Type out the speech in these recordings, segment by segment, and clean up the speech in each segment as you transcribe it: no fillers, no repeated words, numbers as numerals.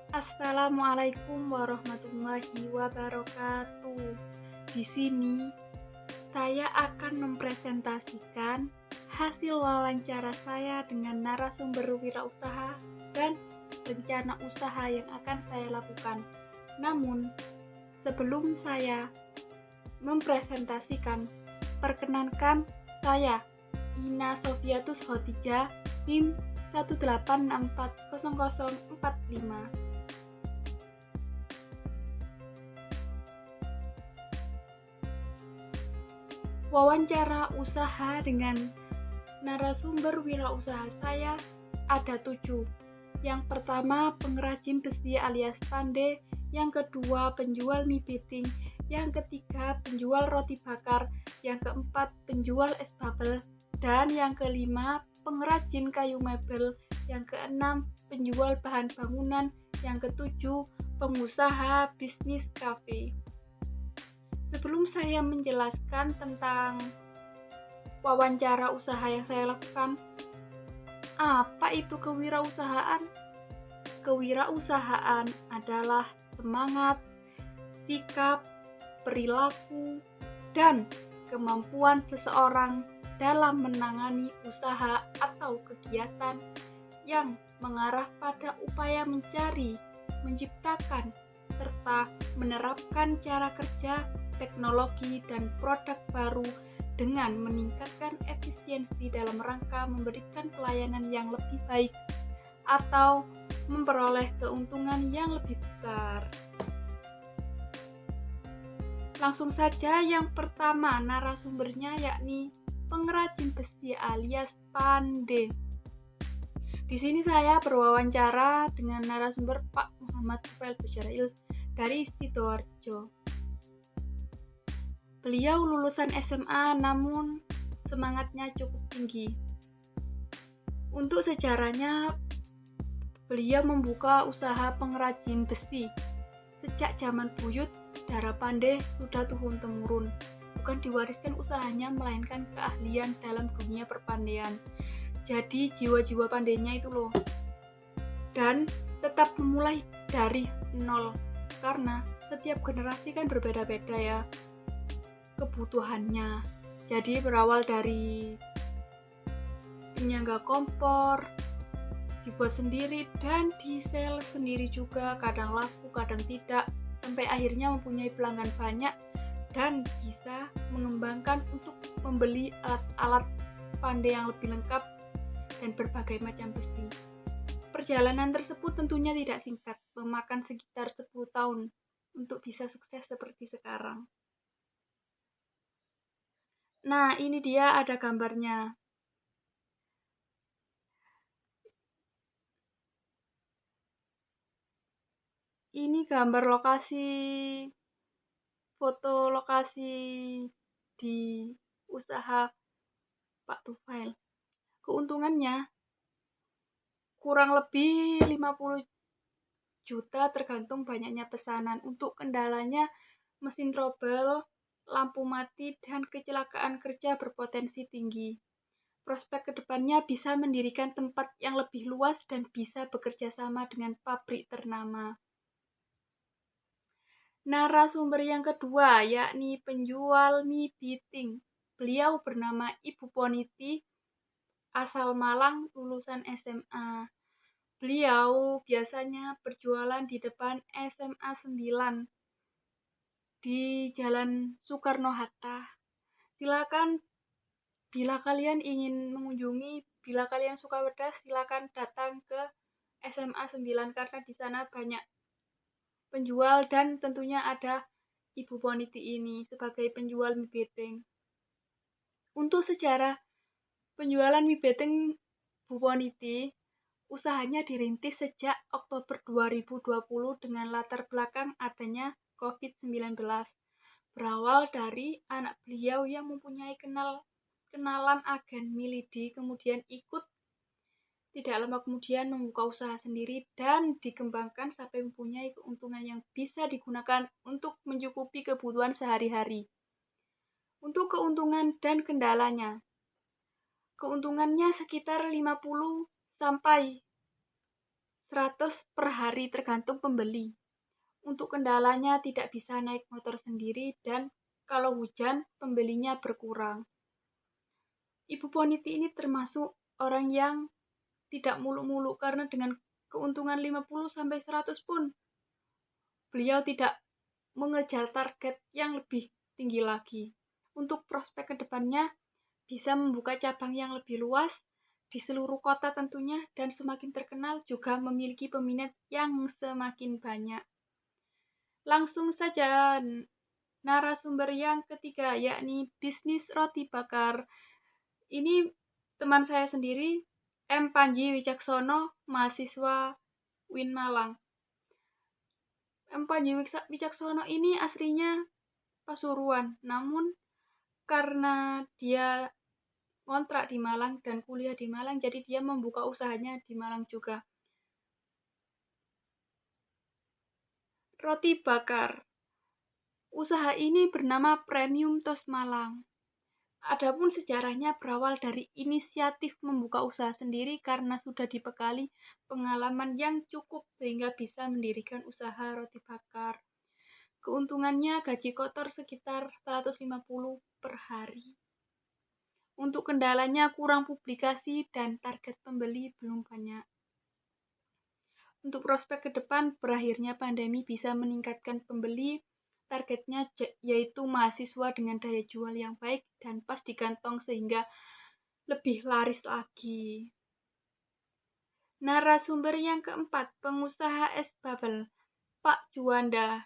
Assalamualaikum warahmatullahi wabarakatuh. Di sini saya akan mempresentasikan hasil wawancara saya dengan narasumber wirausaha dan rencana usaha yang akan saya lakukan. Namun, sebelum saya mempresentasikan, perkenankan saya Ina Sofiatus Hotija, NIM 186400045. Wawancara usaha dengan narasumber wirausaha saya ada 7. Yang pertama, pengrajin besi alias pandai. Yang kedua, penjual mie beting. Yang ketiga, penjual roti bakar. Yang keempat, penjual es bubble. Dan yang kelima, pengrajin kayu mebel. Yang keenam, penjual bahan bangunan. Yang ketujuh, pengusaha bisnis kafe. Sebelum saya menjelaskan tentang wawancara usaha yang saya lakukan, apa itu kewirausahaan? Kewirausahaan adalah semangat, sikap, perilaku, dan kemampuan seseorang dalam menangani usaha atau kegiatan yang mengarah pada upaya mencari, menciptakan, serta menerapkan cara kerja, teknologi, dan produk baru dengan meningkatkan efisiensi dalam rangka memberikan pelayanan yang lebih baik atau memperoleh keuntungan yang lebih besar. Langsung saja, yang pertama narasumbernya yakni pengrajin besi alias pandai. Di sini saya berwawancara dengan narasumber Pak Muhammad Tufail Basyarail dari Sidoarjo. Beliau lulusan SMA namun semangatnya cukup tinggi. Untuk sejarahnya, beliau membuka usaha pengrajin besi. Sejak zaman buyut, darah pandai sudah turun-temurun. Bukan diwariskan usahanya, melainkan keahlian dalam dunia perpandaian. Jadi jiwa-jiwa pandainya itu loh. Dan tetap memulai dari nol. Karena setiap generasi kan berbeda-beda ya kebutuhannya. Jadi berawal dari penyangga kompor, dibuat sendiri dan disel sendiri juga, kadang laku kadang tidak, sampai akhirnya mempunyai pelanggan banyak dan bisa mengembangkan untuk membeli alat-alat pandai yang lebih lengkap dan berbagai macam besi. Perjalanan tersebut tentunya tidak singkat, memakan sekitar 10 tahun untuk bisa sukses seperti sekarang. Nah, ini dia ada gambarnya. Ini gambar lokasi, foto lokasi di usaha Pak Tufail. Keuntungannya kurang lebih 50 juta tergantung banyaknya pesanan. Untuk kendalanya mesin trouble, lampu mati, dan kecelakaan kerja berpotensi tinggi. Prospek kedepannya bisa mendirikan tempat yang lebih luas dan bisa bekerja sama dengan pabrik ternama. Narasumber yang kedua yakni penjual mie beting. Beliau bernama Ibu Poniti, asal Malang, lulusan SMA. Beliau biasanya berjualan di depan SMA 9 di Jalan Soekarno-Hatta. Silakan bila kalian ingin mengunjungi, bila kalian suka pedas, silakan datang ke SMA 9 karena di sana banyak penjual dan tentunya ada Ibu Poniti ini sebagai penjual mie beting. Untuk sejarah penjualan mie beting Bu Poniti, usahanya dirintis sejak Oktober 2020 dengan latar belakang adanya COVID-19. Berawal dari anak beliau yang mempunyai kenalan agen Milidi, kemudian ikut tidak lama kemudian membuka usaha sendiri dan dikembangkan sampai mempunyai keuntungan yang bisa digunakan untuk mencukupi kebutuhan sehari-hari. Untuk keuntungan dan kendalanya, keuntungannya sekitar 50 sampai 100 per hari tergantung pembeli. Untuk kendalanya tidak bisa naik motor sendiri dan kalau hujan pembelinya berkurang. Ibu Poniti ini termasuk orang yang tidak muluk-muluk karena dengan keuntungan 50-100 pun beliau tidak mengejar target yang lebih tinggi lagi. Untuk prospek kedepannya bisa membuka cabang yang lebih luas di seluruh kota tentunya dan semakin terkenal juga memiliki peminat yang semakin banyak. Langsung saja narasumber yang ketiga yakni bisnis roti bakar. Ini teman saya sendiri, M. Panji Wicaksono, mahasiswa UIN Malang. M. Panji Wicaksono ini aslinya Pasuruan, namun karena dia kontrak di Malang dan kuliah di Malang, jadi dia membuka usahanya di Malang juga. Roti bakar. Usaha ini bernama Premium Toast Malang. Adapun sejarahnya berawal dari inisiatif membuka usaha sendiri karena sudah dibekali pengalaman yang cukup sehingga bisa mendirikan usaha roti bakar. Keuntungannya gaji kotor sekitar 150 per hari. Untuk kendalanya kurang publikasi dan target pembeli belum banyak. Untuk prospek ke depan, berakhirnya pandemi bisa meningkatkan pembeli. Targetnya yaitu mahasiswa dengan daya jual yang baik dan pas di kantong sehingga lebih laris lagi. Narasumber yang keempat, pengusaha es bubble, Pak Juanda.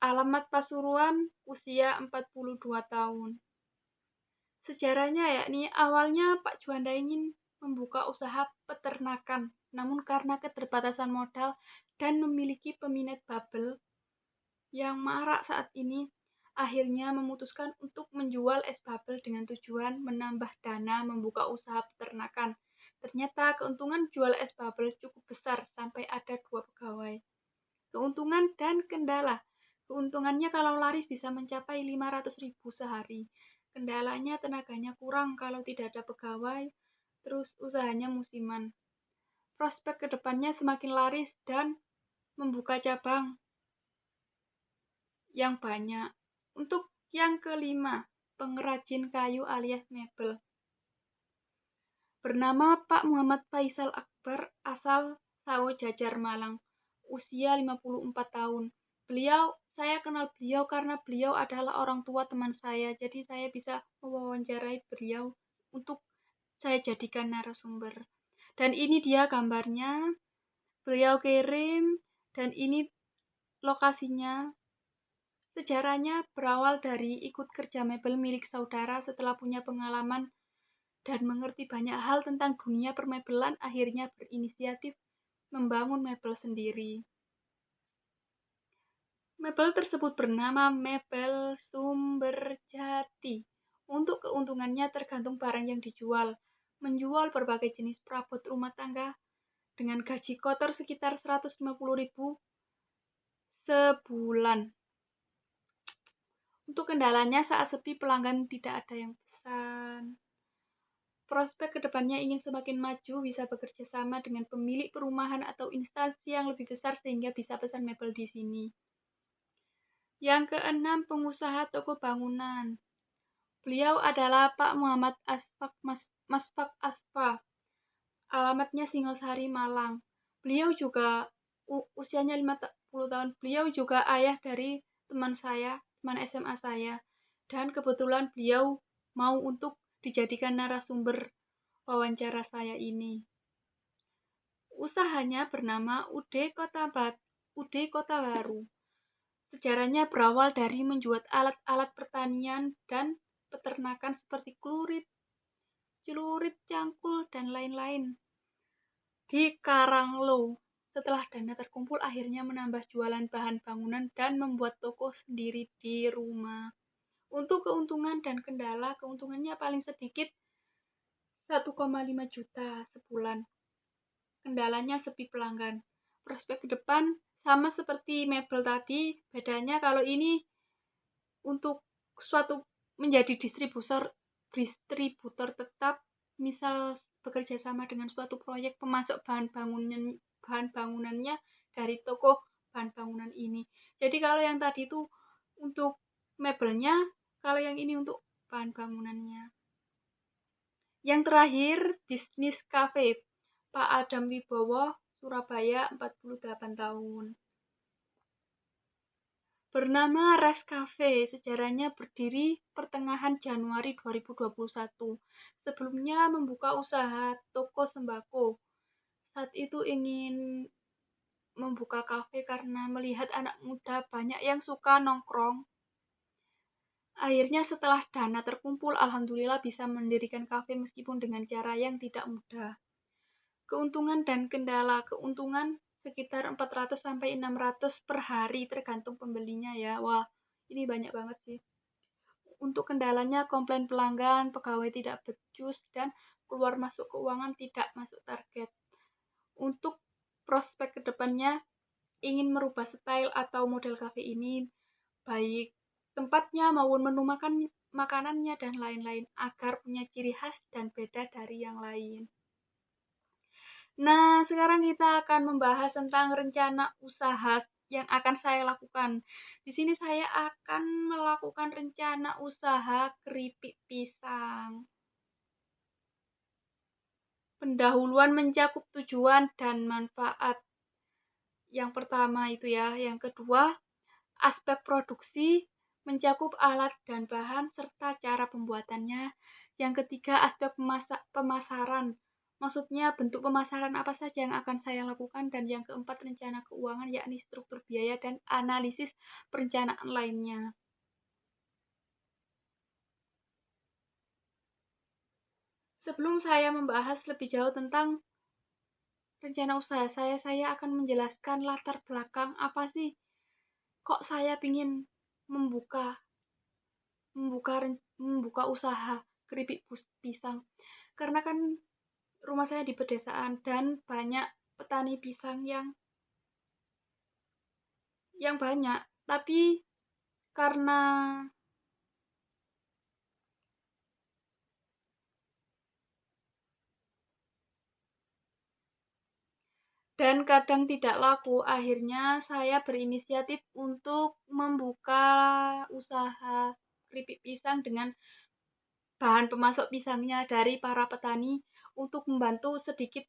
Alamat Pasuruan, usia 42 tahun. Sejarahnya yakni awalnya Pak Juanda ingin membuka usaha peternakan, namun karena keterbatasan modal dan memiliki peminat bubble yang marak saat ini, akhirnya memutuskan untuk menjual es bubble dengan tujuan menambah dana membuka usaha peternakan. Ternyata keuntungan jual es bubble cukup besar sampai ada 2 pegawai. Keuntungan dan kendala. Keuntungannya kalau laris bisa mencapai 500.000 sehari. Kendalanya tenaganya kurang kalau tidak ada pegawai, terus usahanya musiman. Prospek kedepannya semakin laris dan membuka cabang yang banyak. Untuk yang kelima, pengrajin kayu alias mebel. Bernama Pak Muhammad Faisal Akbar, asal Sawo Jajar Malang, usia 54 tahun. Saya kenal beliau karena beliau adalah orang tua teman saya, jadi saya bisa mewawancarai beliau untuk saya jadikan narasumber. Dan ini dia gambarnya, beliau kirim, dan ini lokasinya. Sejarahnya berawal dari ikut kerja mebel milik saudara setelah punya pengalaman dan mengerti banyak hal tentang dunia permebelan, akhirnya berinisiatif membangun mebel sendiri. Mebel tersebut bernama Mebel Sumberjati. Untuk keuntungannya tergantung barang yang dijual. Menjual berbagai jenis perabot rumah tangga dengan gaji kotor sekitar 150.000 sebulan. Untuk kendalanya saat sepi pelanggan tidak ada yang pesan. Prospek kedepannya ingin semakin maju, bisa bekerja sama dengan pemilik perumahan atau instansi yang lebih besar sehingga bisa pesan mebel di sini. Yang keenam, pengusaha toko bangunan. Beliau adalah Pak Muhammad Masfak Asfa. Alamatnya Singosari, Malang. Beliau juga usianya 50 tahun. Beliau juga ayah dari teman saya, teman SMA saya. Dan kebetulan beliau mau untuk dijadikan narasumber wawancara saya ini. Usahanya bernama UD Kota Baru. Sejarahnya berawal dari menjual alat-alat pertanian dan peternakan seperti celurit, cangkul, dan lain-lain di Karanglo. Setelah dana terkumpul, akhirnya menambah jualan bahan bangunan dan membuat toko sendiri di rumah. Untuk keuntungan dan kendala, keuntungannya paling sedikit 1,5 juta sebulan. Kendalanya sepi pelanggan. Prospek ke depan sama seperti mebel tadi, bedanya kalau ini untuk suatu menjadi distributor tetap, misal bekerja sama dengan suatu proyek pemasok bahan bahan bangunannya dari toko bahan bangunan ini. Jadi kalau yang tadi itu untuk mebelnya, kalau yang ini untuk bahan bangunannya. Yang terakhir, bisnis cafe. Pak Adam Wibowo, Surabaya, 48 tahun. Bernama Ras Cafe, sejarahnya berdiri pertengahan Januari 2021. Sebelumnya membuka usaha toko sembako. Saat itu ingin membuka kafe karena melihat anak muda banyak yang suka nongkrong. Akhirnya setelah dana terkumpul, alhamdulillah bisa mendirikan kafe meskipun dengan cara yang tidak mudah. Keuntungan dan kendala. Keuntungan sekitar 400 sampai 600 per hari tergantung pembelinya ya. Wah, ini banyak banget sih. Untuk kendalanya komplain pelanggan, pegawai tidak becus, dan keluar masuk keuangan tidak masuk target. Untuk prospek kedepannya, ingin merubah style atau model kafe ini, baik tempatnya maupun menu makanannya dan lain-lain, agar punya ciri khas dan beda dari yang lain. Nah, sekarang kita akan membahas tentang rencana usaha yang akan saya lakukan. Di sini saya akan melakukan rencana usaha keripik pisang. Pendahuluan mencakup tujuan dan manfaat. Yang pertama itu ya, yang kedua, aspek produksi mencakup alat dan bahan serta cara pembuatannya. Yang ketiga, aspek pemasaran. Maksudnya bentuk pemasaran apa saja yang akan saya lakukan. Dan yang keempat, rencana keuangan, yakni struktur biaya dan analisis perencanaan lainnya. Sebelum saya membahas lebih jauh tentang rencana usaha saya akan menjelaskan latar belakang apa sih kok saya ingin membuka membuka usaha keripik pisang. Karena kan rumah saya di pedesaan dan banyak petani pisang yang banyak, tapi karena dan kadang tidak laku, akhirnya saya berinisiatif untuk membuka usaha keripik pisang dengan bahan pemasok pisangnya dari para petani untuk membantu sedikit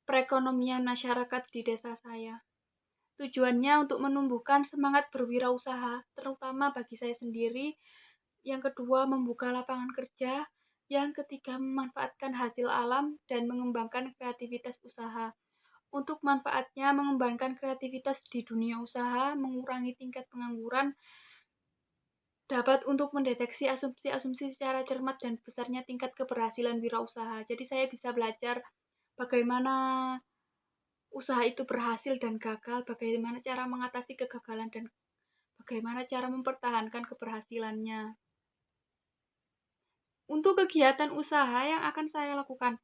perekonomian masyarakat di desa saya. Tujuannya untuk menumbuhkan semangat berwirausaha, terutama bagi saya sendiri. Yang kedua, membuka lapangan kerja. Yang ketiga, memanfaatkan hasil alam dan mengembangkan kreativitas usaha. Untuk manfaatnya, mengembangkan kreativitas di dunia usaha, mengurangi tingkat pengangguran, dapat untuk mendeteksi asumsi-asumsi secara cermat dan besarnya tingkat keberhasilan wirausaha. Jadi saya bisa belajar bagaimana usaha itu berhasil dan gagal, bagaimana cara mengatasi kegagalan dan bagaimana cara mempertahankan keberhasilannya. Untuk kegiatan usaha yang akan saya lakukan,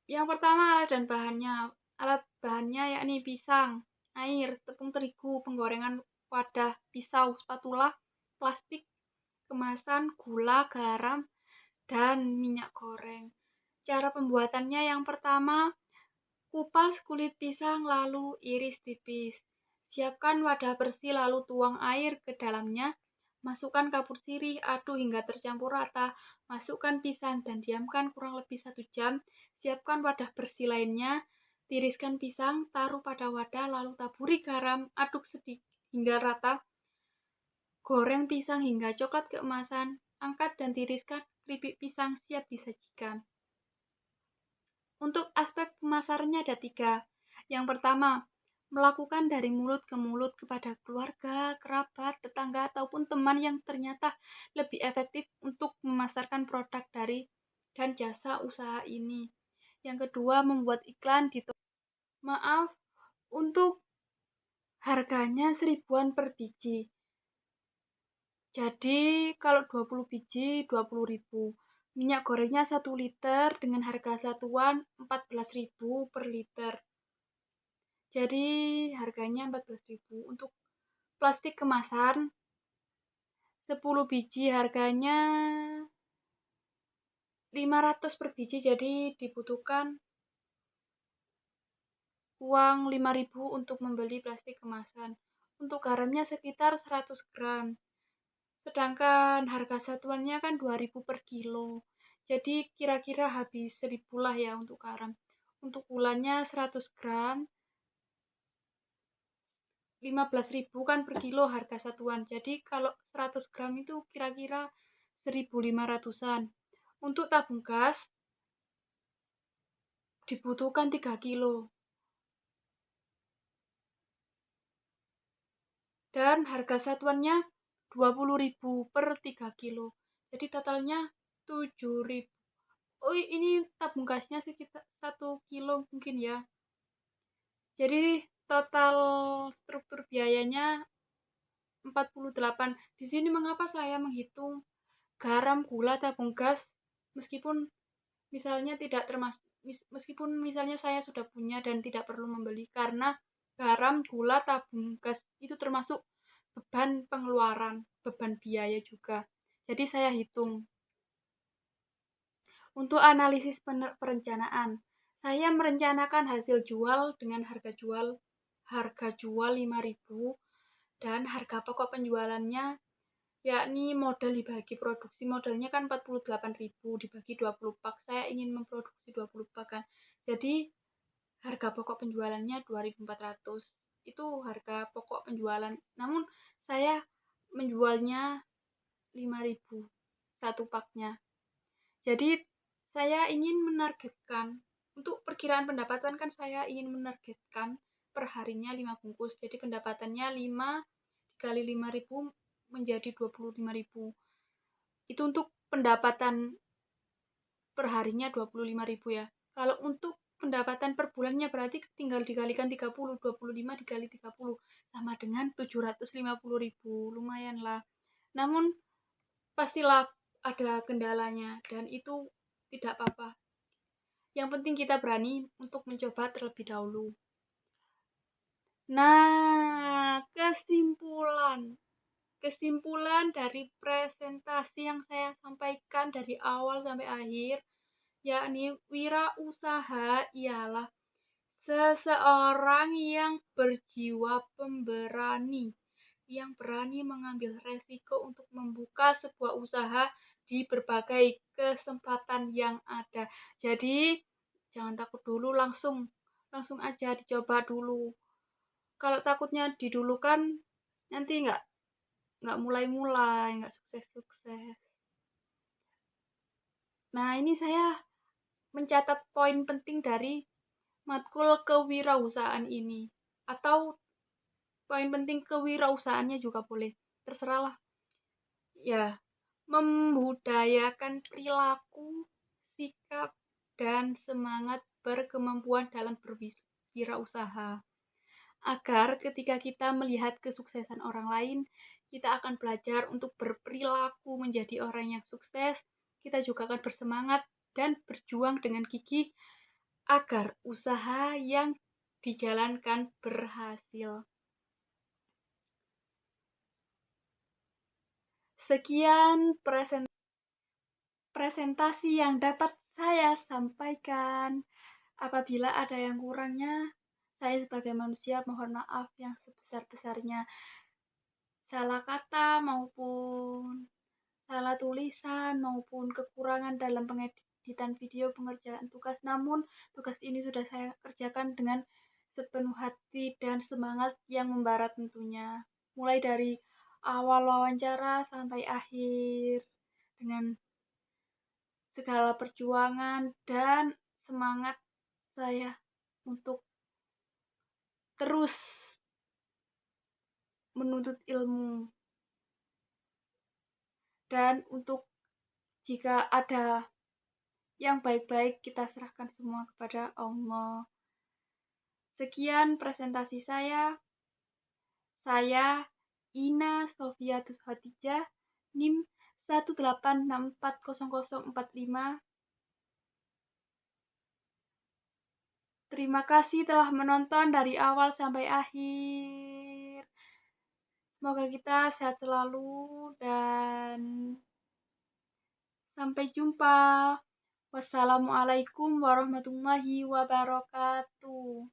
yang pertama alat dan bahannya. Alat bahannya yakni pisang, air, tepung terigu, penggorengan wadah, pisau, spatula, plastik, kemasan, gula, garam, dan minyak goreng. Cara pembuatannya yang pertama, kupas kulit pisang lalu iris tipis. Siapkan wadah bersih lalu tuang air ke dalamnya. Masukkan kapur sirih, aduk hingga tercampur rata. Masukkan pisang dan diamkan kurang lebih 1 jam. Siapkan wadah bersih lainnya. Tiriskan pisang, taruh pada wadah lalu taburi garam, aduk sedikit hingga rata. Goreng pisang hingga coklat keemasan. Angkat dan tiriskan, keripik pisang siap disajikan. Untuk aspek pemasarannya ada 3. Yang pertama, melakukan dari mulut ke mulut kepada keluarga, kerabat, tetangga, ataupun teman yang ternyata lebih efektif untuk memasarkan produk dari dan jasa usaha ini. Yang kedua, membuat iklan di toko. Maaf, untuk harganya 1000-an per biji. Jadi kalau 20 biji 20.000. Minyak gorengnya 1 liter dengan harga satuan 14.000 per liter. Jadi harganya 14.000. Untuk plastik kemasan 10 biji harganya 500 per biji, jadi dibutuhkan uang 5.000 untuk membeli plastik kemasan. Untuk garamnya sekitar 100 gram. Sedangkan harga satuannya kan 2.000 per kilo. Jadi kira-kira habis 1.000 lah ya untuk garam. Untuk gulanya 100 gram, 15.000 kan per kilo harga satuan. Jadi kalau 100 gram itu kira-kira 1.500-an. Untuk tabung gas dibutuhkan 3 kilo. Dan harga satuannya 20.000 per 3 kilo. Jadi totalnya 7.000. Oh, ini tabung gasnya sekitar 1 kilo mungkin ya. Jadi total struktur biayanya 48. Di sini mengapa saya menghitung garam, gula, tabung gas meskipun misalnya tidak termasuk, meskipun misalnya saya sudah punya dan tidak perlu membeli, karena garam, gula, tabung gas itu termasuk beban pengeluaran, beban biaya juga. Jadi saya hitung. Untuk analisis perencanaan, saya merencanakan hasil jual dengan harga jual 5.000 dan harga pokok penjualannya, yakni modal dibagi produksi. Modalnya kan 48.000 dibagi 20 pak. Saya ingin memproduksi 20 pak kan. Jadi harga pokok penjualannya 2.400. Itu harga pokok penjualan. Namun saya menjualnya 5.000 satu paknya. Jadi saya ingin menargetkan, untuk perkiraan pendapatan kan saya ingin menargetkan per harinya 5 bungkus. Jadi pendapatannya 5 dikali 5.000 menjadi 25.000. Itu untuk pendapatan per harinya 25.000 ya. Kalau untuk pendapatan per bulannya berarti tinggal dikalikan 30, 25 dikali 30 sama dengan 750.000. Lumayan lah. Namun pastilah ada kendalanya dan itu tidak apa-apa. Yang penting kita berani untuk mencoba terlebih dahulu. Nah, kesimpulan dari presentasi yang saya sampaikan dari awal sampai akhir, yakni wirausaha ialah seseorang yang berjiwa pemberani, yang berani mengambil resiko untuk membuka sebuah usaha di berbagai kesempatan yang ada. Jadi jangan takut dulu, langsung aja dicoba dulu. Kalau takutnya didulukan, nanti nggak mulai-mulai, nggak sukses-sukses. Nah, ini saya mencatat poin penting dari matkul kewirausahaan ini, atau poin penting kewirausahaannya juga boleh, terserahlah ya. Membudayakan perilaku, sikap, dan semangat berkemampuan dalam berwirausaha, agar ketika kita melihat kesuksesan orang lain, kita akan belajar untuk berperilaku menjadi orang yang sukses. Kita juga akan bersemangat dan berjuang dengan gigih agar usaha yang dijalankan berhasil. Sekian presentasi yang dapat saya sampaikan. Apabila ada yang kurangnya, saya sebagai manusia mohon maaf yang sebesar-besarnya. Salah kata maupun salah tulisan maupun kekurangan dalam pengeditan video, pengerjaan tugas. Namun tugas ini sudah saya kerjakan dengan sepenuh hati dan semangat yang membara tentunya. Mulai dari awal wawancara sampai akhir dengan segala perjuangan dan semangat saya untuk terus menuntut ilmu, dan untuk jika ada yang baik-baik kita serahkan semua kepada Allah. Sekian presentasi saya. Saya Ina Sofiatus Khadijah, NIM 186400045. Terima kasih telah menonton dari awal sampai akhir. Semoga kita sehat selalu dan sampai jumpa. Wassalamualaikum warahmatullahi wabarakatuh.